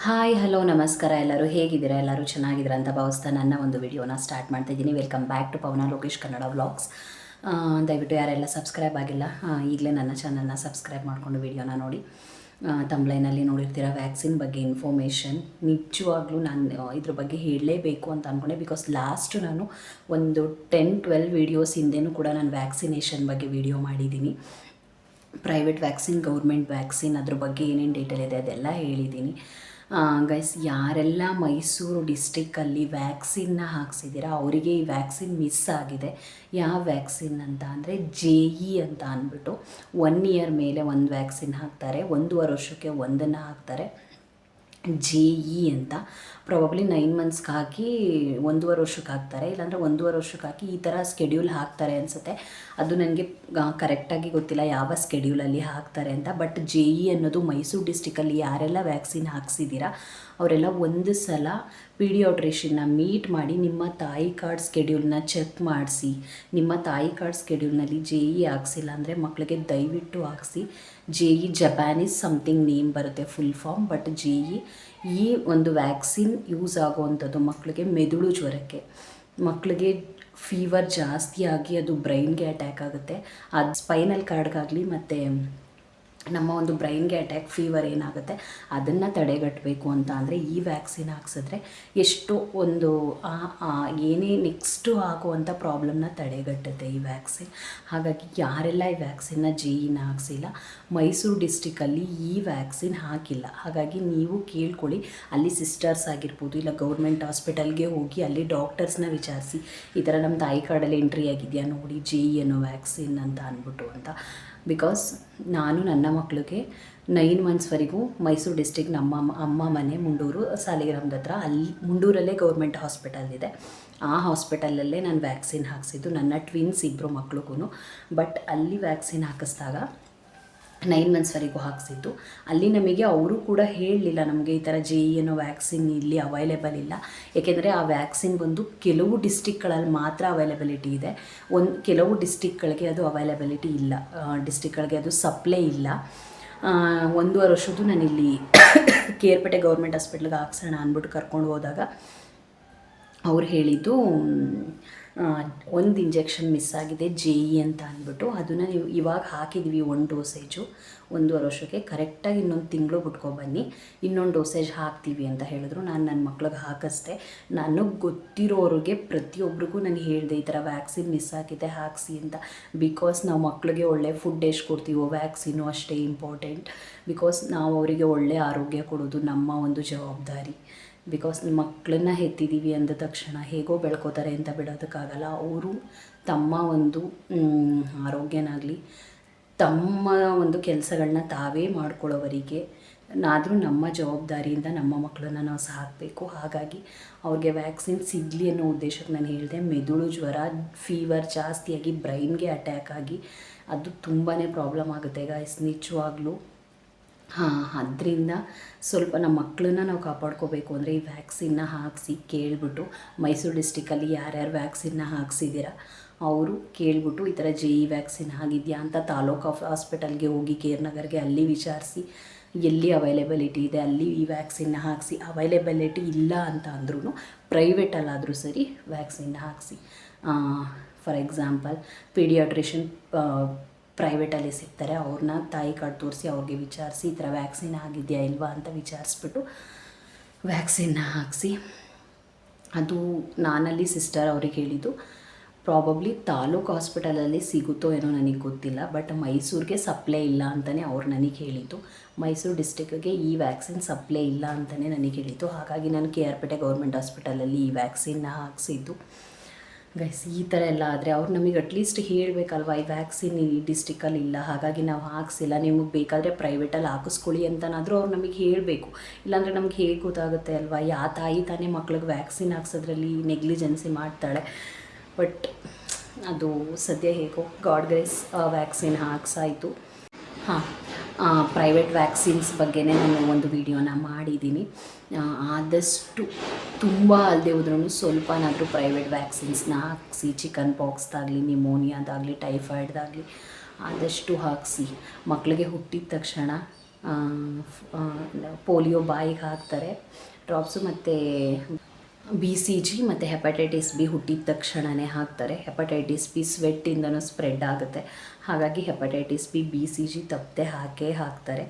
Hi hello ನಮಸ್ಕಾರ. ಎಲ್ಲರೂ ಹೇಗಿದ್ದೀರಾ? ಎಲ್ಲರೂ ಚೆನ್ನಾಗಿದ್ದೀರಾ ಅಂತ ಭಾವಿಸ್ತಾ ನನ್ನ ಒಂದು ವಿಡಿಯೋನ ಸ್ಟಾರ್ಟ್ ಮಾಡ್ತಾ ಇದ್ದೀನಿ. Welcome back to Pavana Lokesh Kannada vlogs. ದಯವಿಟ್ಟು ಯಾರೆಲ್ಲ ಸಬ್ಸ್ಕ್ರೈಬ್ ಆಗಿಲ್ಲ ಈಗಲೇ ನನ್ನ ಚಾನಲ್ನ ಸಬ್ಸ್ಕ್ರೈಬ್ ಮಾಡಿಕೊಂಡು ವಿಡಿಯೋನ ನೋಡಿ. ತಮ್ಲೈನಲ್ಲಿ ನೋಡಿರ್ತೀರ ವ್ಯಾಕ್ಸಿನ್ ಬಗ್ಗೆ ಇನ್ಫಾರ್ಮೇಷನ್. ನಿಜವಾಗ್ಲೂ ನಾನು ಇದ್ರ ಬಗ್ಗೆ ಹೇಳಲೇಬೇಕು ಅಂತ ಅಂದ್ಕೊಂಡೆ. ಬಿಕಾಸ್ ಲಾಸ್ಟು ನಾನು ಒಂದು 10-12 ವೀಡಿಯೋಸ್ ಹಿಂದೆನೂ ಕೂಡ ನಾನು ವ್ಯಾಕ್ಸಿನೇಷನ್ ಬಗ್ಗೆ ವಿಡಿಯೋ ಮಾಡಿದ್ದೀನಿ. ಪ್ರೈವೇಟ್ ವ್ಯಾಕ್ಸಿನ್, ಗೌರ್ಮೆಂಟ್ ವ್ಯಾಕ್ಸಿನ್, ಅದ್ರ ಬಗ್ಗೆ ಏನೇನು ಡೀಟೇಲ್ ಇದೆ ಅದೆಲ್ಲ ಹೇಳಿದ್ದೀನಿ. ಗೈಸ್, ಯಾರೆಲ್ಲ ಮೈಸೂರು ಡಿಸ್ಟಿಕ್ಕಲ್ಲಿ ವ್ಯಾಕ್ಸಿನ್ನ ಹಾಕ್ಸಿದ್ದೀರಾ ಅವರಿಗೆ ಈ ವ್ಯಾಕ್ಸಿನ್ ಮಿಸ್ ಆಗಿದೆ. ಯಾವ ವ್ಯಾಕ್ಸಿನ್ ಅಂತ ಅಂದರೆ JE ಅಂತ ಅಂದ್ಬಿಟ್ಟು 1 ಇಯರ್ ಮೇಲೆ ಒಂದು ವ್ಯಾಕ್ಸಿನ್ ಹಾಕ್ತಾರೆ, 1.5 ವರ್ಷಕ್ಕೆ ಒಂದನ್ನು ಹಾಕ್ತಾರೆ. JE ಅಂತ ಪ್ರಾಬಬ್ಲಿ 9 ಮಂತ್ಸ್ಗೆ ಹಾಕಿ 1.5 ವರ್ಷಕ್ಕೆ ಹಾಕ್ತಾರೆ, ಇಲ್ಲಾಂದರೆ 1.5 ವರ್ಷಕ್ಕೆ ಹಾಕಿ ಈ ಥರ ಸ್ಕೆಡ್ಯೂಲ್ ಹಾಕ್ತಾರೆ ಅನಿಸುತ್ತೆ. ಅದು ನನಗೆ ಕರೆಕ್ಟಾಗಿ ಗೊತ್ತಿಲ್ಲ ಯಾವ ಸ್ಕೆಡ್ಯೂಲಲ್ಲಿ ಹಾಕ್ತಾರೆ ಅಂತ. ಬಟ್ JE ಅನ್ನೋದು ಮೈಸೂರು ಡಿಸ್ಟಿಕಲ್ಲಿ ಯಾರೆಲ್ಲ ವ್ಯಾಕ್ಸಿನ್ ಹಾಕ್ಸಿದ್ದೀರಾ ಅವರೆಲ್ಲ ಒಂದು ಸಲ ಪೀಡಿಯಾಟ್ರಿಷನ್ನ ಮೀಟ್ ಮಾಡಿ ನಿಮ್ಮ ತಾಯಿ ಕಾರ್ಡ್ ಸ್ಕೆಡ್ಯೂಲ್ನ ಚೆಕ್ ಮಾಡಿಸಿ. ನಿಮ್ಮ ತಾಯಿ ಕಾರ್ಡ್ ಸ್ಕೆಡ್ಯೂಲ್ನಲ್ಲಿ JE ಹಾಕ್ಸಿಲ್ಲ ಅಂದರೆ ಮಕ್ಕಳಿಗೆ ದಯವಿಟ್ಟು ಹಾಕ್ಸಿ. JE ಜಪಾನೀಸ್ ಸಮಥಿಂಗ್ ನೇಮ್ ಬರುತ್ತೆ ಫುಲ್ ಫಾರ್ಮ್. ಬಟ್ JE ಈ ಒಂದು ವ್ಯಾಕ್ಸಿನ್ ಯೂಸ್ ಆಗುವಂಥದ್ದು ಮಕ್ಕಳಿಗೆ ಮೆದುಳು ಜ್ವರಕ್ಕೆ. ಮಕ್ಕಳಿಗೆ ಫೀವರ್ ಜಾಸ್ತಿ ಆಗಿ ಅದು ಬ್ರೈನ್ಗೆ ಅಟ್ಯಾಕ್ ಆಗುತ್ತೆ. ಅದು ಸ್ಪೈನಲ್ ಕಾರ್ಡ್ಗಾಗಲಿ ಮತ್ತು ನಮ್ಮ ಒಂದು ಬ್ರೈನ್ಗೆ ಅಟ್ಯಾಕ್ ಫೀವರ್ ಏನಾಗುತ್ತೆ ಅದನ್ನು ತಡೆಗಟ್ಟಬೇಕು ಅಂತ ಅಂದರೆ ಈ ವ್ಯಾಕ್ಸಿನ್ ಹಾಕ್ಸಿದ್ರೆ ಎಷ್ಟು ಒಂದು ಏನೇ ನೆಕ್ಸ್ಟು ಆಗುವಂಥ ಪ್ರಾಬ್ಲಮ್ನ ತಡೆಗಟ್ಟುತ್ತೆ ಈ ವ್ಯಾಕ್ಸಿನ್. ಹಾಗಾಗಿ ಯಾರೆಲ್ಲ ಈ ವ್ಯಾಕ್ಸಿನ್ನ JEನ ಹಾಕ್ಸಿಲ್ಲ, ಮೈಸೂರು ಡಿಸ್ಟಿಕಲ್ಲಿ ಈ ವ್ಯಾಕ್ಸಿನ್ ಹಾಕಿಲ್ಲ. ಹಾಗಾಗಿ ನೀವು ಕೇಳ್ಕೊಳ್ಳಿ, ಅಲ್ಲಿ ಸಿಸ್ಟರ್ಸ್ ಆಗಿರ್ಬೋದು, ಇಲ್ಲ ಗೌರ್ಮೆಂಟ್ ಹಾಸ್ಪಿಟಲ್ಗೆ ಹೋಗಿ ಅಲ್ಲಿ ಡಾಕ್ಟರ್ಸ್ನ ವಿಚಾರಿಸಿ, ಈ ಥರ ನಮ್ಮ ತಾಯಿ ಕಾರ್ಡಲ್ಲಿ ಎಂಟ್ರಿ ಆಗಿದೆಯಾ ನೋಡಿ JE ಅನ್ನೋ ವ್ಯಾಕ್ಸಿನ್ ಅಂತ ಅಂದ್ಬಿಟ್ಟು ಅಂತ. ಬಿಕಾಸ್ ನಾನು ನನ್ನ ಮಕ್ಕಳಿಗೆ 9 ಮಂತ್ಸ್ವರೆಗೂ ಮೈಸೂರು ಡಿಸ್ಟಿಕ್ ನಮ್ಮ ಅಮ್ಮ ಮನೆ ಮುಂಡೂರು ಸಾಲಿಗ್ರಾಮದ ಹತ್ರ, ಅಲ್ಲಿ ಮುಂಡೂರಲ್ಲೇ ಗೌರ್ಮೆಂಟ್ ಹಾಸ್ಪಿಟಲ್ ಇದೆ. ಆ ಹಾಸ್ಪಿಟಲಲ್ಲೇ ನಾನು ವ್ಯಾಕ್ಸಿನ್ ಹಾಕ್ಸಿದ್ದು ನನ್ನ ಟ್ವಿನ್ಸ್ ಇಬ್ಬರು ಮಕ್ಳಿಗೂ. ಬಟ್ ಅಲ್ಲಿ ವ್ಯಾಕ್ಸಿನ್ ಹಾಕಿಸಿದಾಗ 9 ಮಂತ್ಸ್ವರೆಗೂ ಹಾಕ್ಸಿದ್ದು. ಅಲ್ಲಿ ನಮಗೆ ಅವರು ಕೂಡ ಹೇಳಲಿಲ್ಲ ನಮಗೆ ಈ ಥರ JE ಅನ್ನೋ ವ್ಯಾಕ್ಸಿನ್ ಇಲ್ಲಿ ಅವೈಲೇಬಲ್ ಇಲ್ಲ. ಏಕೆಂದರೆ ಆ ವ್ಯಾಕ್ಸಿನ್ ಬಂದು ಕೆಲವು ಡಿಸ್ಟಿಕ್ಗಳಲ್ಲಿ ಮಾತ್ರ ಅವೈಲಬಿಲಿಟಿ ಇದೆ, ಕೆಲವು ಡಿಸ್ಟಿಕ್ಗಳಿಗೆ ಅದು ಅವೈಲಬಿಲಿಟಿ ಇಲ್ಲ, ಡಿಸ್ಟಿಕ್ಗಳಿಗೆ ಅದು ಸಪ್ಲೈ ಇಲ್ಲ. 1.5 ವರ್ಷದ್ದು ನಾನಿಲ್ಲಿ ಕೇರ್ಪೇಟೆ ಗೌರ್ಮೆಂಟ್ ಹಾಸ್ಪಿಟ್ಲಿಗೆ ಹಾಕ್ಸೋಣ ಅಂದ್ಬಿಟ್ಟು ಕರ್ಕೊಂಡು ಹೋದಾಗ ಅವ್ರು ಹೇಳಿದ್ದು ಒಂದು ಇಂಜೆಕ್ಷನ್ ಮಿಸ್ ಆಗಿದೆ JE ಅಂತ ಅಂದ್ಬಿಟ್ಟು. ಅದನ್ನು ನೀವು ಇವಾಗ ಹಾಕಿದ್ವಿ 1 ಡೋಸೇಜು 1.5 ವರ್ಷಕ್ಕೆ, ಕರೆಕ್ಟಾಗಿ ಇನ್ನೊಂದು ತಿಂಗಳು ಬಿಟ್ಕೊಬನ್ನಿ, ಇನ್ನೊಂದು ಡೋಸೇಜ್ ಹಾಕ್ತೀವಿ ಅಂತ ಹೇಳಿದ್ರು. ನಾನು ನನ್ನ ಮಕ್ಳಿಗೆ ಹಾಕಿಸ್ದೆ. ನನಗೆ ಗೊತ್ತಿರೋರಿಗೆ ಪ್ರತಿಯೊಬ್ಬರಿಗೂ ನಾನು ಹೇಳಿದೆ ಈ ಥರ ವ್ಯಾಕ್ಸಿನ್ ಮಿಸ್ ಆಗಿದೆ ಹಾಕಿಸಿ ಅಂತ. ಬಿಕಾಸ್ ನಾವು ಮಕ್ಕಳಿಗೆ ಒಳ್ಳೆ ಫುಡ್ ಎಷ್ಟು ಕೊಡ್ತೀವೋ ವ್ಯಾಕ್ಸಿನು ಅಷ್ಟೇ ಇಂಪಾರ್ಟೆಂಟ್. ಬಿಕಾಸ್ ನಾವು ಅವರಿಗೆ ಒಳ್ಳೆ ಆರೋಗ್ಯ ಕೊಡೋದು ನಮ್ಮ ಒಂದು ಜವಾಬ್ದಾರಿ. ಬಿಕಾಸ್ ಮಕ್ಕಳನ್ನ ಹೆತ್ತಿದ್ದೀವಿ ಅಂದ ತಕ್ಷಣ ಹೇಗೋ ಬೆಳ್ಕೋತಾರೆ ಅಂತ ಬಿಡೋದಕ್ಕಾಗಲ್ಲ. ಅವರು ತಮ್ಮ ಒಂದು ಆರೋಗ್ಯನಾಗಲಿ ತಮ್ಮ ಒಂದು ಕೆಲಸಗಳನ್ನ ತಾವೇ ಮಾಡ್ಕೊಳ್ಳೋವರಿಗೆ ಆದರೂ ನಮ್ಮ ಜವಾಬ್ದಾರಿಯಿಂದ ನಮ್ಮ ಮಕ್ಕಳನ್ನ ನಾವು ಸಾಕಬೇಕು. ಹಾಗಾಗಿ ಅವ್ರಿಗೆ ವ್ಯಾಕ್ಸಿನ್ ಸಿಗಲಿ ಅನ್ನೋ ಉದ್ದೇಶಕ್ಕೆ ನಾನು ಹೇಳಿದೆ. ಮೆದುಳು ಜ್ವರ, ಫೀವರ್ ಜಾಸ್ತಿಯಾಗಿ ಬ್ರೈನ್ಗೆ ಅಟ್ಯಾಕ್ ಆಗಿ ಅದು ತುಂಬಾ ಪ್ರಾಬ್ಲಮ್ ಆಗುತ್ತೆ ಗಾಯ್ಸ್, ನಿಜವಾಗ್ಲೂ. ಅದರಿಂದ ಸ್ವಲ್ಪ ನಮ್ಮ ಮಕ್ಕಳನ್ನ ನಾವು ಕಾಪಾಡ್ಕೋಬೇಕು ಅಂದರೆ ಈ ವ್ಯಾಕ್ಸಿನ್ನ ಹಾಕಿಸಿ ಕೇಳಿಬಿಟ್ಟು, ಮೈಸೂರು ಡಿಸ್ಟಿಕಲ್ಲಿ ಯಾರ್ಯಾರು ವ್ಯಾಕ್ಸಿನ್ನ ಹಾಕ್ಸಿದ್ದೀರಾ ಅವರು ಕೇಳಿಬಿಟ್ಟು ಈ ಥರ JE ವ್ಯಾಕ್ಸಿನ್ ಆಗಿದೆಯಾ ಅಂತ ತಾಲೂಕು ಹಾಸ್ಪಿಟಲ್ಗೆ ಹೋಗಿ ಕೇರ್ನಗರ್ಗೆ ಅಲ್ಲಿ ವಿಚಾರಿಸಿ ಎಲ್ಲಿ ಅವೈಲೇಬಿಲಿಟಿ ಇದೆ ಅಲ್ಲಿ ಈ ವ್ಯಾಕ್ಸಿನ್ನ ಹಾಕಿಸಿ. ಅವೈಲೇಬಿಲಿಟಿ ಇಲ್ಲ ಅಂತ ಅಂದ್ರೂ ಪ್ರೈವೇಟಲ್ಲಾದರೂ ಸರಿ ವ್ಯಾಕ್ಸಿನ್ನ ಹಾಕಿಸಿ. ಫಾರ್ ಎಕ್ಸಾಂಪಲ್ ಪೀಡಿಯಾಟ್ರಿಷನ್ ಪ್ರೈವೇಟಲ್ಲಿ ಸಿಗ್ತಾರೆ, ಅವ್ರನ್ನ ತಾಯಿ ಕಾರ್ಡ್ ತೋರಿಸಿ ಅವ್ರಿಗೆ ವಿಚಾರಿಸಿ ಈ ಥರ ವ್ಯಾಕ್ಸಿನ್ ಆಗಿದೆಯಾ ಇಲ್ವಾ ಅಂತ ವಿಚಾರಿಸ್ಬಿಟ್ಟು ವ್ಯಾಕ್ಸಿನ್ನ ಹಾಕಿಸಿ. ಅದು ನಾನಲ್ಲಿ ಸಿಸ್ಟರ್ ಅವ್ರಿಗೆ ಹೇಳಿದ್ದು ಪ್ರಾಬಬ್ಲಿ ತಾಲೂಕು ಹಾಸ್ಪಿಟಲಲ್ಲಿ ಸಿಗುತ್ತೋ ಏನೋ ನನಗೆ ಗೊತ್ತಿಲ್ಲ. ಬಟ್ ಮೈಸೂರಿಗೆ ಸಪ್ಲೈ ಇಲ್ಲ ಅಂತಲೇ ಅವ್ರು ನನಗೆ ಹೇಳಿದ್ದು. ಮೈಸೂರು ಡಿಸ್ಟಿಕ್ಕಿಗೆ ಈ ವ್ಯಾಕ್ಸಿನ್ ಸಪ್ಲೈ ಇಲ್ಲ ಅಂತಲೇ ನನಗೆ ಹೇಳಿದ್ದು. ಹಾಗಾಗಿ ನಾನು KRಪೇಟೆ ಗೌರ್ಮೆಂಟ್ ಹಾಸ್ಪಿಟಲಲ್ಲಿ ಈ ವ್ಯಾಕ್ಸಿನ್ನ ಹಾಕ್ಸಿದ್ದು. ಗೈಸ್, ಈ ಥರ ಎಲ್ಲ ಆದರೆ ಅವ್ರು ನಮಗೆ ಅಟ್ಲೀಸ್ಟ್ ಹೇಳಬೇಕಲ್ವ, ಈ ವ್ಯಾಕ್ಸಿನ್ ಈ ಡಿಸ್ಟಿಕಲ್ಲಿ ಇಲ್ಲ ಹಾಗಾಗಿ ನಾವು ಹಾಕ್ಸಿಲ್ಲ, ನಿಮಗೆ ಬೇಕಾದರೆ ಪ್ರೈವೇಟಲ್ಲಿ ಹಾಕಿಸ್ಕೊಳ್ಳಿ ಅಂತನಾದರೂ ಅವ್ರು ನಮಗೆ ಹೇಳಬೇಕು. ಇಲ್ಲಾಂದರೆ ನಮ್ಗೆ ಹೇಗೆ ಗೊತ್ತಾಗುತ್ತೆ ಅಲ್ವಾ? ಯಾವ ತಾಯಿ ತಾನೇ ಮಕ್ಳಿಗೆ ವ್ಯಾಕ್ಸಿನ್ ಹಾಕ್ಸೋದ್ರಲ್ಲಿ ನೆಗ್ಲಿಜೆನ್ಸಿ ಮಾಡ್ತಾಳೆ. ಬಟ್ ಅದು ಸದ್ಯ ಹೇಗೋ ಗಾಡ್ ಗ್ರೇಸ್ ವ್ಯಾಕ್ಸಿನ್ ಹಾಕ್ಸಾಯಿತು. ಪ್ರೈವೇಟ್ ವ್ಯಾಕ್ಸಿನ್ಸ್ ಬಗ್ಗೆನೇ ನಾನು ಒಂದು ವಿಡಿಯೋನ ಮಾಡಿದ್ದೀನಿ. ಆದಷ್ಟು ತುಂಬ ಅಲ್ಲದೆ ಹೋದ್ರೂ ಸ್ವಲ್ಪನಾದರೂ ಪ್ರೈವೇಟ್ ವ್ಯಾಕ್ಸಿನ್ಸ್ನ ಹಾಕಿಸಿ. ಚಿಕನ್ ಪಾಕ್ಸ್ದಾಗಲಿ, ನಿಮೋನಿಯಾದಾಗಲಿ, ಟೈಫಾಯ್ಡ್ದಾಗಲಿ ಆದಷ್ಟು ಹಾಕಿಸಿ. ಮಕ್ಕಳಿಗೆ ಹುಟ್ಟಿದ ತಕ್ಷಣ ಪೋಲಿಯೋ ಬಾಯಿಗೆ ಹಾಕ್ತಾರೆ ಡ್ರಾಪ್ಸು, ಮತ್ತು BCG ಮತ್ತು ಹೆಪಟೈಟಿಸ್ ಬಿ ಹುಟ್ಟಿದ ತಕ್ಷಣವೇ ಹಾಕ್ತಾರೆ. ಹೆಪಟೈಟಿಸ್ ಬಿ ಸ್ವೆಟ್ಟಿಂದನೂ ಸ್ಪ್ರೆಡ್ ಆಗುತ್ತೆ, ಹಾಗಾಗಿ ಹೆಪಟೈಟಿಸ್ ಬಿ BCG ತಪ್ಪದೆ ಹಾಕ್ತಾರೆ.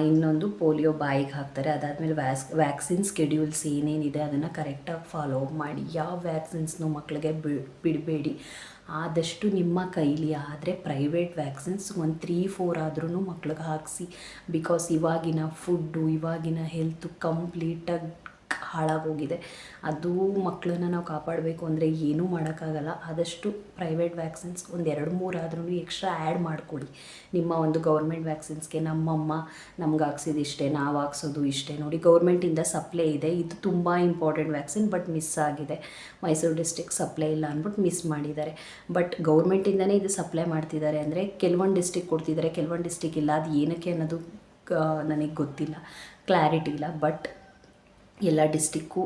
ಇನ್ನೊಂದು ಪೋಲಿಯೋ ಬಾಯಿಗೆ ಹಾಕ್ತಾರೆ. ಅದಾದಮೇಲೆ ವ್ಯಾಕ್ಸಿನ್ ಸ್ಕೆಡ್ಯೂಲ್ಸ್ ಏನೇನಿದೆ ಅದನ್ನು ಕರೆಕ್ಟಾಗಿ ಫಾಲೋ ಮಾಡಿ. ಯಾವ ವ್ಯಾಕ್ಸಿನ್ಸ್ನು ಮಕ್ಕಳಿಗೆ ಬಿಡಬೇಡಿ. ಆದಷ್ಟು ನಿಮ್ಮ ಕೈಲಿ ಆದರೆ ಪ್ರೈವೇಟ್ ವ್ಯಾಕ್ಸಿನ್ಸ್ ಒಂದು 3-4 ಆದ್ರೂ ಮಕ್ಳಿಗೆ ಹಾಕಿಸಿ. ಬಿಕಾಸ್ ಇವಾಗಿನ ಫುಡ್ಡು, ಇವಾಗಿನ ಹೆಲ್ತು ಕಂಪ್ಲೀಟಾಗಿ ಹಾಳಾಗೋಗಿದೆ. ಅದು ಮಕ್ಕಳನ್ನ ನಾವು ಕಾಪಾಡಬೇಕು ಅಂದರೆ ಏನೂ ಮಾಡೋಕ್ಕಾಗಲ್ಲ. ಆದಷ್ಟು ಪ್ರೈವೇಟ್ ವ್ಯಾಕ್ಸಿನ್ಸ್ ಒಂದು 2-3 ಆದ್ರೂ ಎಕ್ಸ್ಟ್ರಾ ಆ್ಯಡ್ ಮಾಡಿಕೊಡಿ ನಿಮ್ಮ ಒಂದು ಗೌರ್ಮೆಂಟ್ ವ್ಯಾಕ್ಸಿನ್ಸ್ಗೆ. ನಮ್ಮಮ್ಮ ನಮ್ಗೆ ಹಾಕ್ಸಿದ್ದು ಇಷ್ಟೇ, ನಾವು ಹಾಕ್ಸೋದು ಇಷ್ಟೇ. ನೋಡಿ, ಗೌರ್ಮೆಂಟಿಂದ ಸಪ್ಲೈ ಇದೆ, ಇದು ತುಂಬ ಇಂಪಾರ್ಟೆಂಟ್ ವ್ಯಾಕ್ಸಿನ್, ಬಟ್ ಮಿಸ್ ಆಗಿದೆ. ಮೈಸೂರು ಡಿಸ್ಟಿಕ್ ಸಪ್ಲೈ ಇಲ್ಲ ಅಂದ್ಬಿಟ್ಟು ಮಿಸ್ ಮಾಡಿದ್ದಾರೆ. ಬಟ್ ಗೌರ್ಮೆಂಟಿಂದನೇ ಇದು ಸಪ್ಲೈ ಮಾಡ್ತಿದ್ದಾರೆ ಅಂದರೆ ಕೆಲವೊಂದು ಡಿಸ್ಟಿಕ್ ಕೊಡ್ತಿದ್ದಾರೆ, ಕೆಲವೊಂದು ಡಿಸ್ಟಿಕ್ ಇಲ್ಲ. ಅದು ಏನಕ್ಕೆ ಅನ್ನೋದು ನನಗೆ ಗೊತ್ತಿಲ್ಲ, ಕ್ಲಾರಿಟಿ ಇಲ್ಲ. ಬಟ್ ಎಲ್ಲ ಡಿಸ್ಟಿಕ್ಕು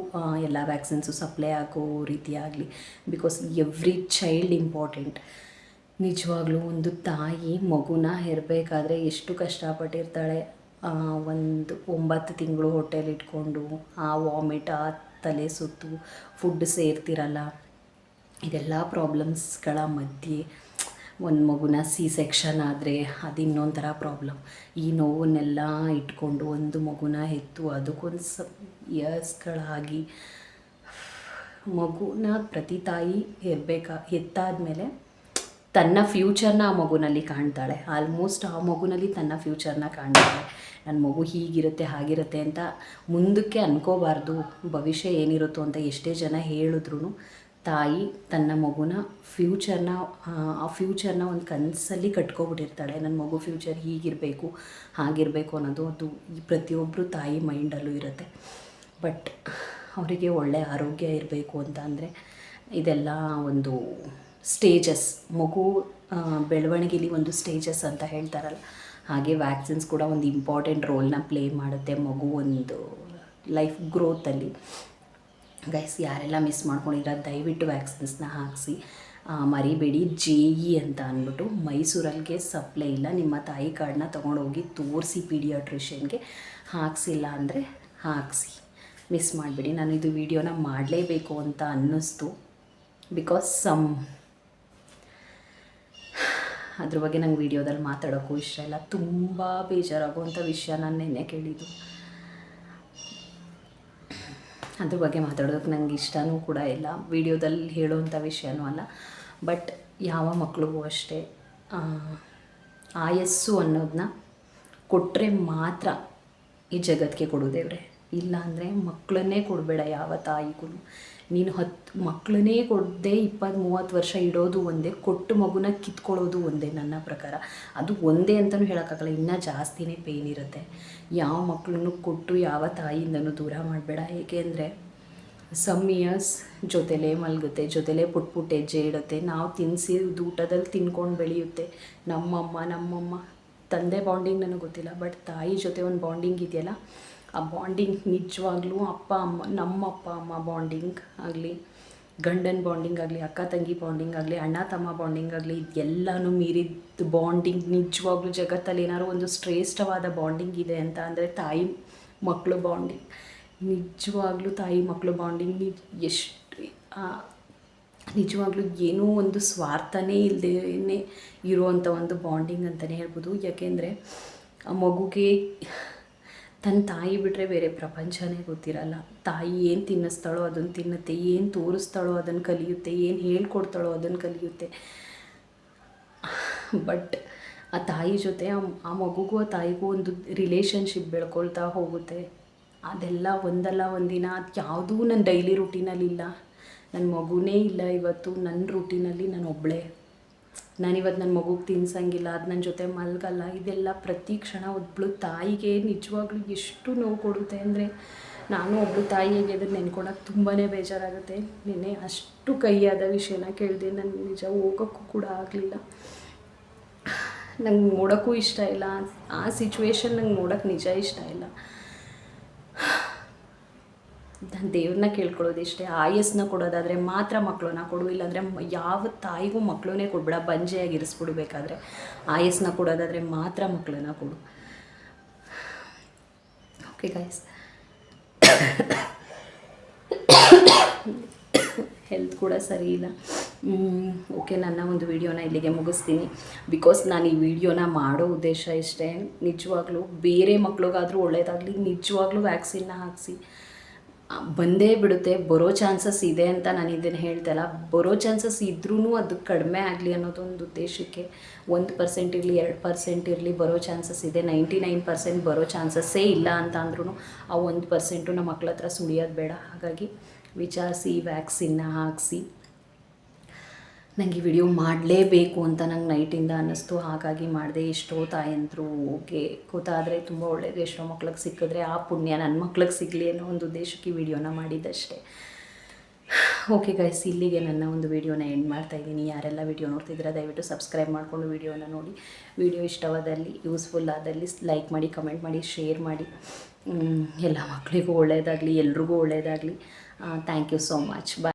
ಎಲ್ಲ ವ್ಯಾಕ್ಸಿನ್ಸು ಸಪ್ಲೈ ಆಗೋ ರೀತಿ ಆಗಲಿ. Because every child important. ನಿಜವಾಗ್ಲೂ ಒಂದು ತಾಯಿ ಮಗುನ ಹೆರಬೇಕಾದ್ರೆ ಎಷ್ಟು ಕಷ್ಟಪಟ್ಟಿರ್ತಾಳೆ. ಒಂದು 9 ತಿಂಗಳು ಹೊಟ್ಟೆಲಿ ಇಟ್ಕೊಂಡು ಆ ವಾಮಿಟ್, ಆ ತಲೆ ಸುತ್ತು, ಫುಡ್ ಸೇರ್ತಿರಲ್ಲ, ಇದೆಲ್ಲ ಪ್ರಾಬ್ಲಮ್ಸ್ಗಳ ಮಧ್ಯೆ ಒಂದು ಮಗುನ ಸೆಕ್ಷನ್ ಆದರೆ ಅದು ಇನ್ನೊಂಥರ ಪ್ರಾಬ್ಲಮ್. ಈ ನೋವನ್ನೆಲ್ಲ ಇಟ್ಕೊಂಡು ಒಂದು ಮಗುನ ಹೆತ್ತು ಅದಕ್ಕೊಂದು ಇಯರ್ಸ್ಗಳಾಗಿ ಮಗುನ ಪ್ರತಿ ತಾಯಿ ಹೆತ್ತಾದಮೇಲೆ ತನ್ನ ಫ್ಯೂಚರ್ನ ಆ ಮಗುನಲ್ಲಿ ಕಾಣ್ತಾಳೆ. ಆಲ್ಮೋಸ್ಟ್ ಆ ಮಗುನಲ್ಲಿ ತನ್ನ ಫ್ಯೂಚರ್ನ ಕಾಣ್ತಾಳೆ. ನನ್ನ ಮಗು ಹೀಗಿರುತ್ತೆ ಹಾಗಿರುತ್ತೆ ಅಂತ ಮುಂದಕ್ಕೆ ಅನ್ಕೋಬಾರ್ದು. ಭವಿಷ್ಯ ಏನಿರುತ್ತೋ ಅಂತ ಎಷ್ಟೇ ಜನ ಹೇಳಿದ್ರು ತಾಯಿ ತನ್ನ ಮಗುನ ಆ ಫ್ಯೂಚರ್ನ ಒಂದು ಕನಸಲ್ಲಿ ಕಟ್ಕೊಬಿಟ್ಟಿರ್ತಾಳೆ. ನನ್ನ ಮಗು ಫ್ಯೂಚರ್ ಹೀಗಿರಬೇಕು ಹಾಗಿರಬೇಕು ಅನ್ನೋದು ಅದು ಪ್ರತಿಯೊಬ್ಬರು ತಾಯಿ ಮೈಂಡಲ್ಲೂ ಇರುತ್ತೆ. ಬಟ್ ಅವರಿಗೆ ಒಳ್ಳೆಯ ಆರೋಗ್ಯ ಇರಬೇಕು ಅಂತ ಅಂದರೆ ಇದೆಲ್ಲ ಒಂದು ಸ್ಟೇಜಸ್, ಮಗು ಬೆಳವಣಿಗೆಲಿ ಒಂದು ಸ್ಟೇಜಸ್ ಅಂತ ಹೇಳ್ತಾರಲ್ಲ, ಹಾಗೆ ವ್ಯಾಕ್ಸಿನ್ಸ್ ಕೂಡ ಒಂದು ಇಂಪಾರ್ಟೆಂಟ್ ರೋಲ್ನ ಪ್ಲೇ ಮಾಡುತ್ತೆ ಮಗು ಒಂದು ಲೈಫ್ ಗ್ರೋತಲ್ಲಿ. ಗೈಸ್, ಯಾರೆಲ್ಲ ಮಿಸ್ ಮಾಡ್ಕೊಂಡಿದ್ರೆ ದಯವಿಟ್ಟು ವ್ಯಾಕ್ಸಿನ್ಸ್ನ ಹಾಕಿಸಿ, ಮರಿಬೇಡಿ. JE ಅಂತ ಅಂದ್ಬಿಟ್ಟು ಮೈಸೂರಲ್ಲಿಗೆ ಸಪ್ಲೈ ಇಲ್ಲ. ನಿಮ್ಮ ತಾಯಿ ಕಾರ್ಡನ್ನ ತೊಗೊಂಡೋಗಿ ತೋರಿಸಿ ಪೀಡಿಯಾಟ್ರಿಷಿಯನ್ಗೆ. ಹಾಕ್ಸಿಲ್ಲ ಅಂದರೆ ಹಾಕಿಸಿ, ಮಿಸ್ ಮಾಡಿಬಿಡಿ. ನಾನು ಇದು ವಿಡಿಯೋನ ಮಾಡಲೇಬೇಕು ಅಂತ ಅನ್ನಿಸ್ತು. ಬಿಕಾಸ್ ಅದ್ರ ಬಗ್ಗೆ ನಂಗೆ ವಿಡಿಯೋದಲ್ಲಿ ಮಾತಾಡೋಕ್ಕೂ ಇಷ್ಟ ಇಲ್ಲ. ತುಂಬ ಬೇಜಾರಾಗುವಂಥ ವಿಷಯ ನಾನು ನೆನ್ನೆ ಕೇಳಿದ್ದು. ಅದ್ರ ಬಗ್ಗೆ ಮಾತಾಡೋದಕ್ಕೆ ನನಗೆ ಇಷ್ಟವೂ ಕೂಡ ಇಲ್ಲ, ವಿಡಿಯೋದಲ್ಲಿ ಹೇಳೋವಂಥ ವಿಷಯನೂ ಅಲ್ಲ. ಬಟ್ ಯಾವ ಮಕ್ಳಿಗೂ ಅಷ್ಟೇ ಆಯಸ್ಸು ಅನ್ನೋದನ್ನ ಕೊಟ್ಟರೆ ಮಾತ್ರ ಈ ಜಗತ್ತಿಗೆ ಕೊಡೋದೇವ್ರೆ. ಇಲ್ಲ ಅಂದರೆ ಮಕ್ಕಳನ್ನೇ ಕೊಡಬೇಡ ಯಾವ ತಾಯಿಗೂ. ನೀನು 10 ಮಕ್ಕಳನ್ನೇ ಕೊಡದೆ 20-30 ವರ್ಷ ಇಡೋದು ಒಂದೇ, ಕೊಟ್ಟು ಮಗುನ ಕಿತ್ಕೊಳ್ಳೋದು ಒಂದೇ ನನ್ನ ಪ್ರಕಾರ. ಅದು ಒಂದೇ ಅಂತಲೂ ಹೇಳೋಕ್ಕಾಗಲ್ಲ, ಇನ್ನೂ ಜಾಸ್ತಿನೇ ಪೇಯ್ನ್ ಇರುತ್ತೆ. ಯಾವ ಮಕ್ಕಳನ್ನು ಕೊಟ್ಟು ಯಾವ ತಾಯಿಯಿಂದನೂ ದೂರ ಮಾಡಬೇಡ. ಏಕೆಂದರೆ ಸಮ್ ಇಯರ್ಸ್ ಜೊತೆಲೇ ಮಲಗುತ್ತೆ, ಜೊತೆಲೇ ಪುಟ್ಟ ಹೆಜ್ಜೆ ಇಡುತ್ತೆ. ನಾವು ತಿನ್ನಿಸಿದ ಊಟದಲ್ಲಿ ತಿನ್ಕೊಂಡು ಬೆಳೆಯುತ್ತೆ. ನಮ್ಮಮ್ಮ ತಂದೆ ಬಾಂಡಿಂಗ್ ನನಗೆ ಗೊತ್ತಿಲ್ಲ, ಬಟ್ ತಾಯಿ ಜೊತೆ ಒಂದು ಬಾಂಡಿಂಗ್ ಇದೆಯಲ್ಲ, ಆ ಬಾಂಡಿಂಗ್ ನಿಜವಾಗ್ಲೂ ನಮ್ಮ ಅಪ್ಪ ಅಮ್ಮ ಬಾಂಡಿಂಗ್ ಆಗಲಿ, ಗಂಡನ ಬಾಂಡಿಂಗ್ ಆಗಲಿ, ಅಕ್ಕ ತಂಗಿ ಬಾಂಡಿಂಗ್ ಆಗಲಿ, ಅಣ್ಣ ತಮ್ಮ ಬಾಂಡಿಂಗ್ ಆಗಲಿ, ಎಲ್ಲನೂ ಮೀರಿದ ಬಾಂಡಿಂಗ್. ನಿಜವಾಗ್ಲೂ ಜಗತ್ತಲ್ಲಿ ಏನಾದ್ರು ಒಂದು ಶ್ರೇಷ್ಠವಾದ ಬಾಂಡಿಂಗ್ ಇದೆ ಅಂತ ಅಂದರೆ ತಾಯಿ ಮಕ್ಕಳು ಬಾಂಡಿಂಗ್. ನಿಜವಾಗ್ಲೂ ತಾಯಿ ಮಕ್ಕಳು ಬಾಂಡಿಂಗ್ ಎಷ್ಟು ನಿಜವಾಗ್ಲೂ ಏನೂ ಒಂದು ಸ್ವಾರ್ಥನೇ ಇಲ್ಲದೇ ಇರುವಂಥ ಒಂದು ಬಾಂಡಿಂಗ್ ಅಂತಲೇ ಹೇಳ್ಬೋದು. ಯಾಕೆಂದರೆ ಆ ಮಗುಗೆ ತನ್ನ ತಾಯಿ ಬಿಟ್ಟರೆ ಬೇರೆ ಪ್ರಪಂಚನೇ ಗೊತ್ತಿರಲ್ಲ. ತಾಯಿ ಏನು ತಿನ್ನಿಸ್ತಾಳೋ ಅದನ್ನು ತಿನ್ನುತ್ತೆ, ಏನು ತೋರಿಸ್ತಾಳೋ ಅದನ್ನು ಕಲಿಯುತ್ತೆ, ಏನು ಹೇಳ್ಕೊಡ್ತಾಳೋ ಅದನ್ನು ಕಲಿಯುತ್ತೆ. ಬಟ್ ಆ ತಾಯಿ ಜೊತೆ ಆ ಮಗುಗೂ ಆ ತಾಯಿಗೂ ಒಂದು ರಿಲೇಷನ್ಶಿಪ್ ಬೆಳ್ಕೊಳ್ತಾ ಹೋಗುತ್ತೆ. ಅದೆಲ್ಲ ಒಂದಲ್ಲ ಒಂದಿನ ಅದು ಯಾವುದೂ ನನ್ನ ಡೈಲಿ ರೂಟೀನಲ್ಲಿಲ್ಲ. ನನ್ನ ಮಗುನೇ ಇಲ್ಲ ಇವತ್ತು ನನ್ನ ರೂಟೀನಲ್ಲಿ. ನಾನು ಒಬ್ಬಳೇ, ನಾನಿವತ್ತು ನನ್ನ ಮಗುಗೆ ತಿನ್ಸಂಗಿಲ್ಲ, ಅದು ನನ್ನ ಜೊತೆ ಮಲಗಲ್ಲ. ಇದೆಲ್ಲ ಪ್ರತಿ ಕ್ಷಣ ಒಬ್ಬಳು ತಾಯಿಗೆ ನಿಜವಾಗ್ಲೂ ಎಷ್ಟು ನೋವು ಕೊಡುತ್ತೆ ಅಂದರೆ, ನಾನು ಒಬ್ಬಳು ತಾಯಿಯಾಗಿ ಅದನ್ನು ನೆನ್ಕೊಳಕ್ಕೆ ತುಂಬಾ ಬೇಜಾರಾಗುತ್ತೆ. ನೆನ್ನೆ ಅಷ್ಟು ಕಹಿಯಾದ ವಿಷಯನ ಕೇಳಿದೆ. ನನಗೆ ನಿಜ ಹೋಗೋಕ್ಕೂ ಕೂಡ ಆಗಲಿಲ್ಲ. ನಂಗೆ ನೋಡೋಕ್ಕೂ ಇಷ್ಟ ಇಲ್ಲ ಆ ಸಿಚುವೇಶನ್. ನಂಗೆ ನೋಡೋಕ್ಕೆ ನಿಜ ಇಷ್ಟ ಇಲ್ಲ. ನಾನು ದೇವ್ರನ್ನ ಕೇಳ್ಕೊಳ್ಳೋದು ಇಷ್ಟೇ, ಆಯಸ್ಸನ್ನ ಕೊಡೋದಾದರೆ ಮಾತ್ರ ಮಕ್ಕಳನ್ನ ಕೊಡು. ಇಲ್ಲಾಂದರೆ ಯಾವ ತಾಯಿಗೂ ಮಕ್ಕಳನ್ನೇ ಕೊಡಬೇಡ, ಬಂಜೆಯಾಗಿ ಇರಿಸ್ಬಿಡ್ಬೇಕಾದ್ರೆ. ಆಯಸ್ಸನ್ನ ಕೊಡೋದಾದರೆ ಮಾತ್ರ ಮಕ್ಕಳನ್ನ ಕೊಡು. ಓಕೆ ಗೈಸ್, ಹೆಲ್ತ್ ಕೂಡ ಸರಿ ಇಲ್ಲ. ಓಕೆ, ನನ್ನ ಒಂದು ವಿಡಿಯೋನ ಇಲ್ಲಿಗೆ ಮುಗಿಸ್ತೀನಿ. ಬಿಕಾಸ್ ನಾನು ಈ ವಿಡಿಯೋನ ಮಾಡೋ ಉದ್ದೇಶ ಇಷ್ಟೇ, ನಿಜವಾಗ್ಲೂ ಬೇರೆ ಮಕ್ಳಿಗಾದರೂ ಒಳ್ಳೇದಾಗಲಿ, ನಿಜವಾಗ್ಲೂ ವ್ಯಾಕ್ಸಿನ್ನ ಹಾಕಿಸಿ. ಬಂದೇ ಬಿಡುತ್ತೆ, ಬರೋ ಚಾನ್ಸಸ್ ಇದೆ ಅಂತ ನಾನು ಇದನ್ನು ಹೇಳ್ತಲ್ಲ, ಬರೋ ಚಾನ್ಸಸ್ ಇದ್ರೂ ಅದು ಕಡಿಮೆ ಆಗಲಿ ಅನ್ನೋದೊಂದು ಉದ್ದೇಶಕ್ಕೆ 1% ಇರಲಿ 2% ಇರಲಿ ಬರೋ ಚಾನ್ಸಸ್ ಇದೆ. 99% ಬರೋ ಚಾನ್ಸಸ್ಸೇ ಇಲ್ಲ ಅಂತ ಅಂದ್ರೂ ಆ 1% ನಮ್ಮ ಮಕ್ಳ ಹತ್ರ ಸುಳಿಯೋದು ಬೇಡ. ಹಾಗಾಗಿ ವಿಚಾರಿಸಿ ವ್ಯಾಕ್ಸಿನ್ನ ಹಾಕಿಸಿ. ನನಗೆ ಈ ವಿಡಿಯೋ ಮಾಡಲೇಬೇಕು ಅಂತ ನಂಗೆ ನೈಟಿಂದ ಅನ್ನಿಸ್ತು, ಹಾಗಾಗಿ ಮಾಡಿದೆ. ಎಷ್ಟೋ ತಾಯಂದರು ಓಕೆ ಗೊತ್ತಾದರೆ ತುಂಬ ಒಳ್ಳೆಯದು, ಎಷ್ಟೋ ಮಕ್ಳಿಗೆ ಸಿಕ್ಕಿದ್ರೆ ಆ ಪುಣ್ಯ ನನ್ನ ಮಕ್ಳಿಗೆ ಸಿಗಲಿ ಅನ್ನೋ ಒಂದು ಉದ್ದೇಶಕ್ಕೆ ಈ ವಿಡಿಯೋನ ಮಾಡಿದ್ದಷ್ಟೇ. ಓಕೆ ಗೈಸ್, ಇಲ್ಲಿಗೆ ನನ್ನ ಒಂದು ವಿಡಿಯೋನ ಎಂಡ್ ಮಾಡ್ತಾಯಿದ್ದೀನಿ. ಯಾರೆಲ್ಲ ವಿಡಿಯೋ ನೋಡ್ತಿದ್ದೀರಾ ದಯವಿಟ್ಟು ಸಬ್ಸ್ಕ್ರೈಬ್ ಮಾಡಿಕೊಂಡು ವಿಡಿಯೋನ ನೋಡಿ. ವಿಡಿಯೋ ಇಷ್ಟವಾದಲ್ಲಿ, ಯೂಸ್ಫುಲ್ ಆದಲ್ಲಿ ಲೈಕ್ ಮಾಡಿ, ಕಮೆಂಟ್ ಮಾಡಿ, ಶೇರ್ ಮಾಡಿ. ಎಲ್ಲ ಮಕ್ಕಳಿಗೂ ಒಳ್ಳೆಯದಾಗಲಿ, ಎಲ್ರಿಗೂ ಒಳ್ಳೆಯದಾಗಲಿ. Thank you so much. Bye.